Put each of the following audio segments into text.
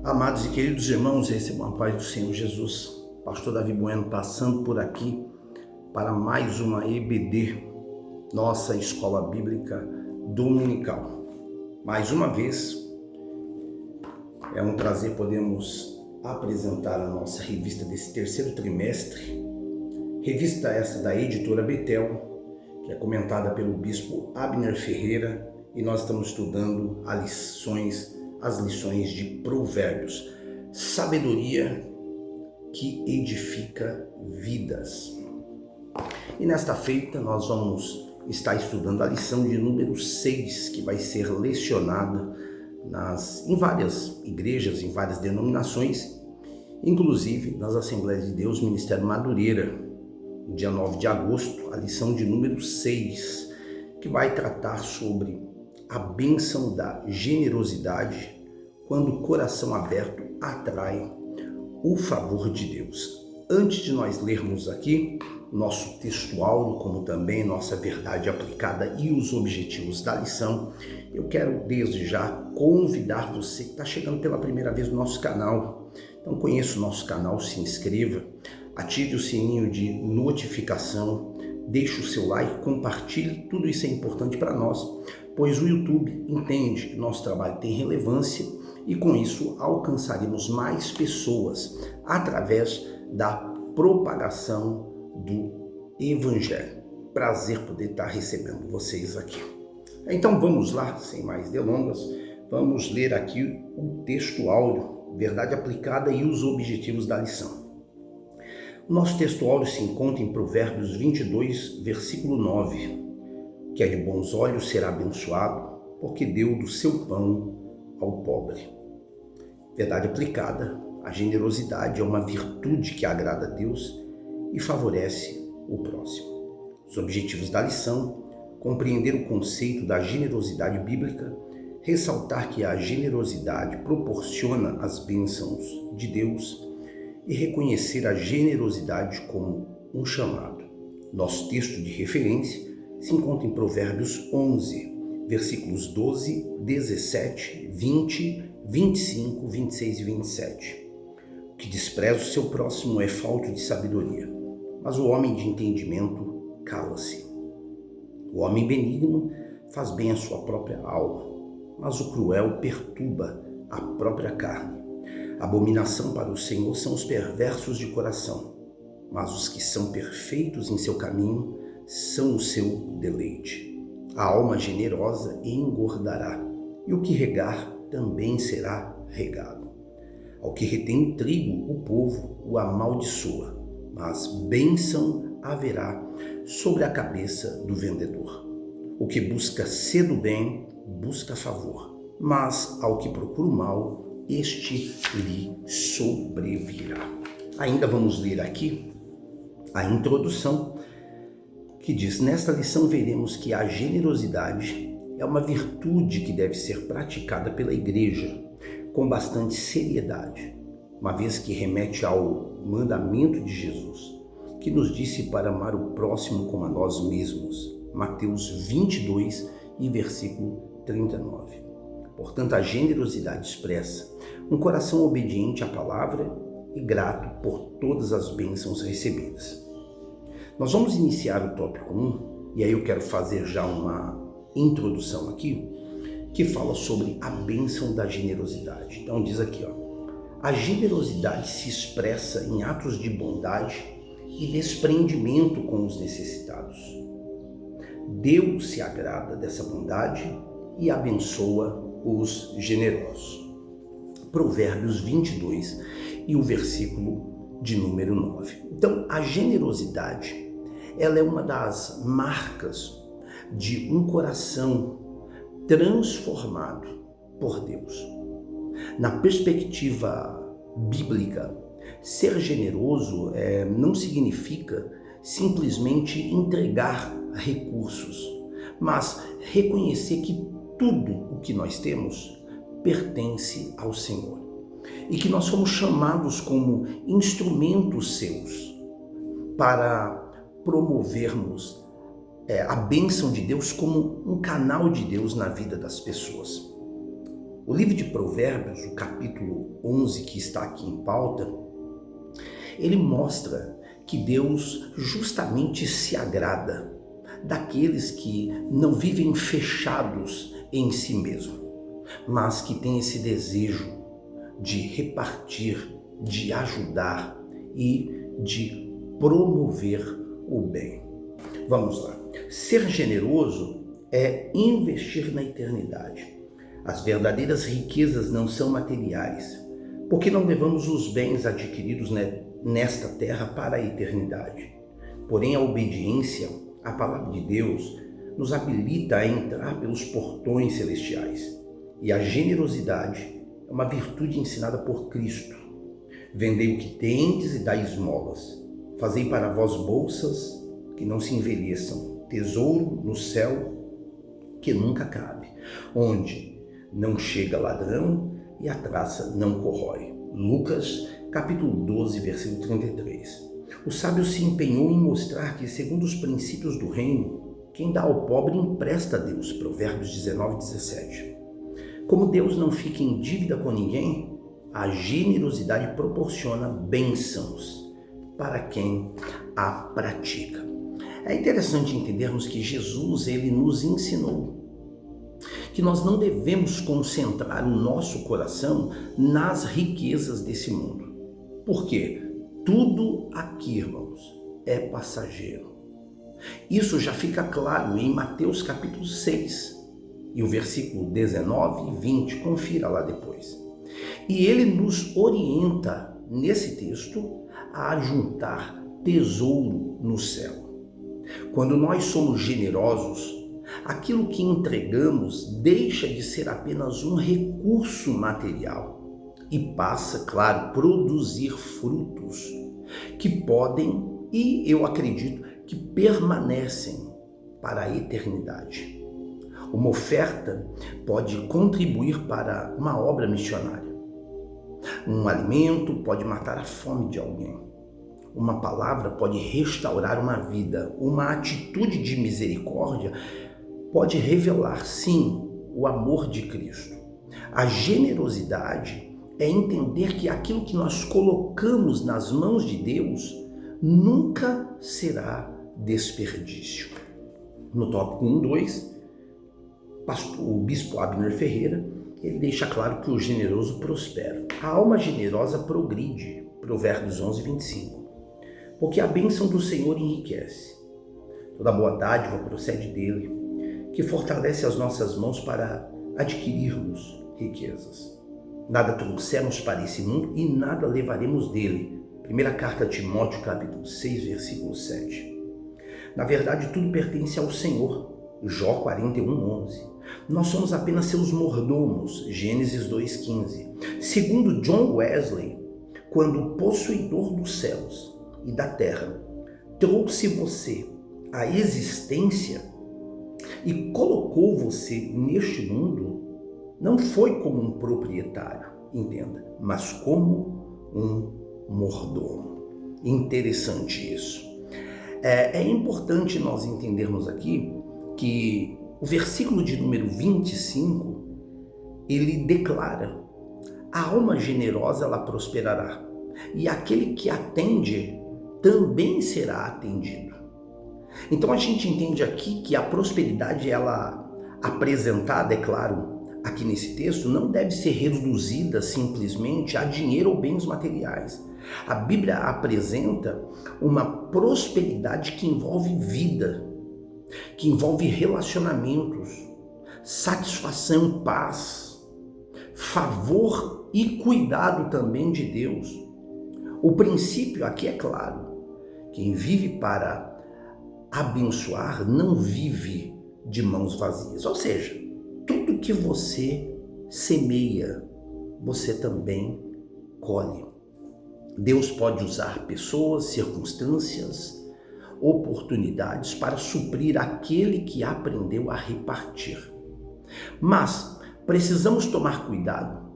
Amados e queridos irmãos, recebam a paz do Senhor Jesus. Pastor Davi Bueno passando por aqui para mais uma EBD, nossa Escola Bíblica Dominical. Mais uma vez, é um prazer podermos apresentar a nossa revista desse terceiro trimestre, revista essa da editora Betel, que é comentada pelo bispo Abner Ferreira, e nós estamos estudando as lições de Provérbios, sabedoria que edifica vidas. E nesta feita nós vamos estar estudando a lição de número 6, que vai ser lecionada em várias igrejas, em várias denominações, inclusive nas Assembleias de Deus, Ministério Madureira, no dia 9 de agosto, a lição de número 6, que vai tratar sobre a bênção da generosidade, quando o coração aberto atrai o favor de Deus. Antes de nós lermos aqui nosso texto áureo, como também nossa verdade aplicada e os objetivos da lição, eu quero desde já convidar você que está chegando pela primeira vez no nosso canal. Então conheça o nosso canal, se inscreva, ative o sininho de notificação, deixe o seu like, compartilhe, tudo isso é importante para nós, pois o YouTube entende que nosso trabalho tem relevância e com isso alcançaremos mais pessoas através da propagação do Evangelho. Prazer poder estar recebendo vocês aqui. Então vamos lá, sem mais delongas, vamos ler aqui o texto áureo, verdade aplicada e os objetivos da lição. O nosso texto áureo se encontra em Provérbios 22, versículo 9, que é de bons olhos será abençoado, porque deu do seu pão ao pobre. Verdade aplicada, a generosidade é uma virtude que agrada a Deus e favorece o próximo. Os objetivos da lição: compreender o conceito da generosidade bíblica, ressaltar que a generosidade proporciona as bênçãos de Deus e reconhecer a generosidade como um chamado. Nosso texto de referência se encontra em Provérbios 11, versículos 12, 17, 20, 25, 26 e 27. O que despreza o seu próximo é falta de sabedoria, mas o homem de entendimento cala-se. O homem benigno faz bem à sua própria alma, mas o cruel perturba a própria carne. Abominação para o Senhor são os perversos de coração, mas os que são perfeitos em seu caminho são o seu deleite. A alma generosa engordará, e o que regar também será regado. Ao que retém o trigo, o povo o amaldiçoa, mas bênção haverá sobre a cabeça do vendedor. O que busca ser do bem, busca favor, mas ao que procura o mal, este lhe sobrevirá. Ainda vamos ler aqui a introdução, que diz: nesta lição veremos que a generosidade é uma virtude que deve ser praticada pela igreja com bastante seriedade, uma vez que remete ao mandamento de Jesus, que nos disse para amar o próximo como a nós mesmos. Mateus 22 e versículo 39. Portanto, a generosidade expressa um coração obediente à palavra e grato por todas as bênçãos recebidas. Nós vamos iniciar o tópico 1, e aí eu quero fazer já uma introdução aqui, que fala sobre a bênção da generosidade. Então diz aqui, a generosidade se expressa em atos de bondade e desprendimento com os necessitados. Deus se agrada dessa bondade e abençoa os generosos. Provérbios 22 e o versículo de número 9. Então, a generosidade, ela é uma das marcas de um coração transformado por Deus. Na perspectiva bíblica, ser generoso não significa simplesmente entregar recursos, mas reconhecer que tudo o que nós temos pertence ao Senhor e que nós somos chamados como instrumentos seus para promovermos a bênção de Deus como um canal de Deus na vida das pessoas. O livro de Provérbios, o capítulo 11 que está aqui em pauta, ele mostra que Deus justamente se agrada daqueles que não vivem fechados em si mesmo, mas que têm esse desejo de repartir, de ajudar e de promover o bem. Vamos lá. Ser generoso é investir na eternidade. As verdadeiras riquezas não são materiais, porque não levamos os bens adquiridos nesta terra para a eternidade. Porém, a obediência à palavra de Deus nos habilita a entrar pelos portões celestiais. E a generosidade é uma virtude ensinada por Cristo. Vendei o que tendes e dai esmolas. Fazei para vós bolsas que não se envelheçam, tesouro no céu que nunca cabe, onde não chega ladrão e a traça não corrói. Lucas, capítulo 12, versículo 33. O sábio se empenhou em mostrar que, segundo os princípios do reino, quem dá ao pobre empresta a Deus. Provérbios 19, 17. Como Deus não fica em dívida com ninguém, a generosidade proporciona bênçãos para quem a pratica. É interessante entendermos que Jesus, ele nos ensinou que nós não devemos concentrar o nosso coração nas riquezas desse mundo. Por quê? Tudo aqui, irmãos, é passageiro. Isso já fica claro em Mateus capítulo 6 e o versículo 19 e 20, confira lá depois. E ele nos orienta nesse texto a juntar tesouro no céu. Quando nós somos generosos, aquilo que entregamos deixa de ser apenas um recurso material e passa, claro, a produzir frutos que podem, e eu acredito, que permanecem para a eternidade. Uma oferta pode contribuir para uma obra missionária. Um alimento pode matar a fome de alguém. Uma palavra pode restaurar uma vida. Uma atitude de misericórdia pode revelar, sim, o amor de Cristo. A generosidade é entender que aquilo que nós colocamos nas mãos de Deus nunca será desperdício. No tópico 1.2, o bispo Abner Ferreira, ele deixa claro que o generoso prospera. A alma generosa progride, Provérbios 11:25. Porque a bênção do Senhor enriquece. Toda boa dádiva procede dele, que fortalece as nossas mãos para adquirirmos riquezas. Nada trouxemos para esse mundo e nada levaremos dele. Primeira carta a Timóteo, capítulo 6, versículo 7. Na verdade, tudo pertence ao Senhor. Jó 41:11. Nós somos apenas seus mordomos. Gênesis 2:15. Segundo John Wesley, quando o possuidor dos céus e da terra trouxe você à existência e colocou você neste mundo, não foi como um proprietário, entenda, mas como um mordomo. Interessante isso. É importante nós entendermos aqui que o versículo de número 25, ele declara: a alma generosa ela prosperará, e aquele que atende também será atendido. Então a gente entende aqui que a prosperidade, ela apresentada, é claro, aqui nesse texto, não deve ser reduzida simplesmente a dinheiro ou bens materiais. A Bíblia apresenta uma prosperidade que envolve vida, que envolve relacionamentos, satisfação, paz, favor e cuidado também de Deus. O princípio aqui é claro: quem vive para abençoar não vive de mãos vazias. Ou seja, tudo que você semeia, você também colhe. Deus pode usar pessoas, circunstâncias, oportunidades para suprir aquele que aprendeu a repartir. Mas precisamos tomar cuidado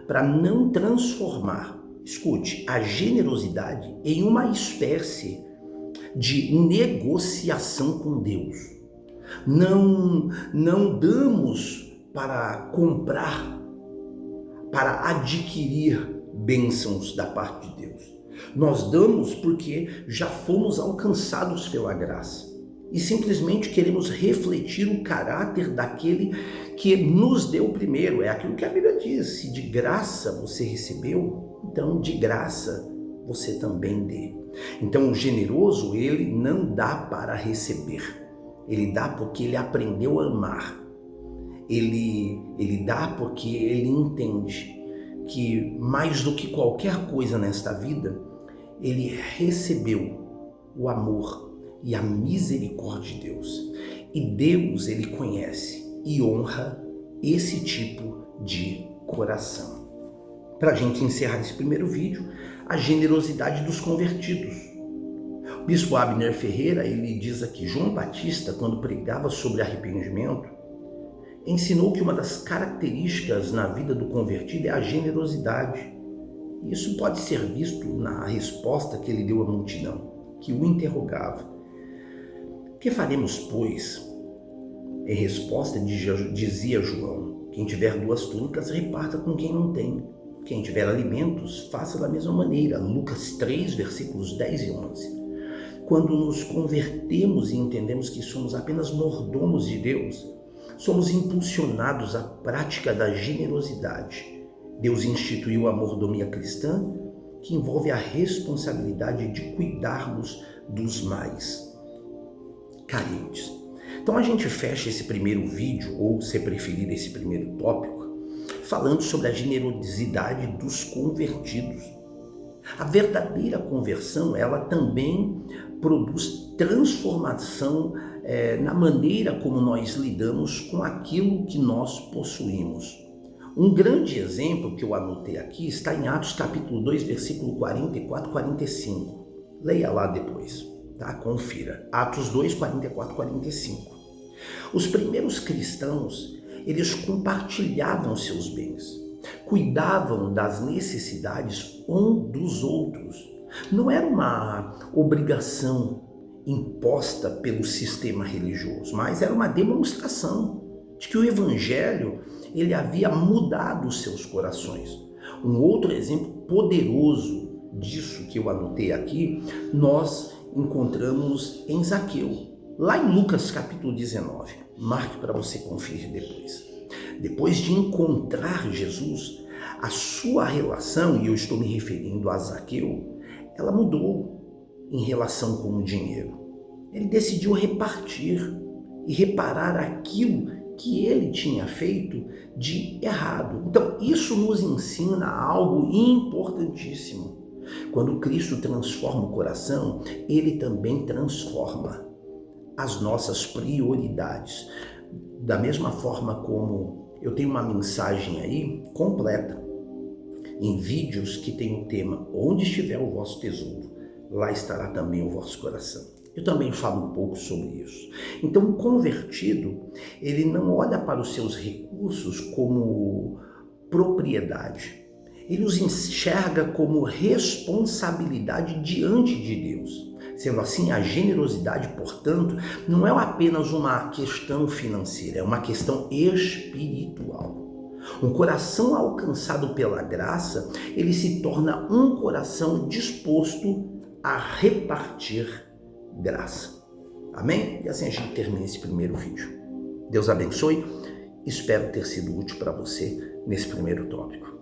para não transformar, escute, a generosidade em uma espécie de negociação com Deus. Não damos para comprar para adquirir bênçãos da parte de Deus. Nós damos porque já fomos alcançados pela graça e simplesmente queremos refletir o caráter daquele que nos deu primeiro. É aquilo que a Bíblia diz: se de graça você recebeu, então de graça você também dê. Então o generoso, ele não dá para receber, ele dá porque ele aprendeu a amar. Ele dá porque ele entende que mais do que qualquer coisa nesta vida, ele recebeu o amor e a misericórdia de Deus. E Deus, ele conhece e honra esse tipo de coração. Para a gente encerrar esse primeiro vídeo, a generosidade dos convertidos. O bispo Abner Ferreira, ele diz aqui: João Batista, quando pregava sobre arrependimento, ensinou que uma das características na vida do convertido é a generosidade. Isso pode ser visto na resposta que ele deu à multidão, que o interrogava. Que faremos, pois? Em resposta, dizia João: quem tiver 2 túnicas, reparta com quem não tem. Quem tiver alimentos, faça da mesma maneira. Lucas 3, versículos 10 e 11. Quando nos convertemos e entendemos que somos apenas mordomos de Deus, somos impulsionados à prática da generosidade. Deus instituiu a mordomia cristã, que envolve a responsabilidade de cuidarmos dos mais carentes. Então a gente fecha esse primeiro vídeo, ou se preferir esse primeiro tópico, falando sobre a generosidade dos convertidos. A verdadeira conversão, ela também produz transformação na maneira como nós lidamos com aquilo que nós possuímos. Um grande exemplo que eu anotei aqui está em Atos capítulo 2, versículo 44 e 45. Leia lá depois, tá? Confira. Atos 2, 44 e 45. Os primeiros cristãos, eles compartilhavam seus bens, cuidavam das necessidades um dos outros. Não era uma obrigação imposta pelo sistema religioso, mas era uma demonstração de que o evangelho, ele havia mudado os seus corações. Um outro exemplo poderoso disso que eu anotei aqui, nós encontramos em Zaqueu, lá em Lucas capítulo 19. Marque para você conferir depois. Depois de encontrar Jesus, a sua relação, e eu estou me referindo a Zaqueu, ela mudou em relação com o dinheiro. Ele decidiu repartir e reparar aquilo que ele tinha feito de errado. Então, isso nos ensina algo importantíssimo. Quando Cristo transforma o coração, ele também transforma as nossas prioridades. Da mesma forma como eu tenho uma mensagem aí completa em vídeos que tem o tema Onde estiver o vosso tesouro, lá estará também o vosso coração. Eu também falo um pouco sobre isso. Então, o convertido, ele não olha para os seus recursos como propriedade. Ele os enxerga como responsabilidade diante de Deus. Sendo assim, a generosidade, portanto, não é apenas uma questão financeira, é uma questão espiritual. Um coração alcançado pela graça, ele se torna um coração disposto a repartir graça. Amém? E assim a gente termina esse primeiro vídeo. Deus abençoe. Espero ter sido útil para você nesse primeiro tópico.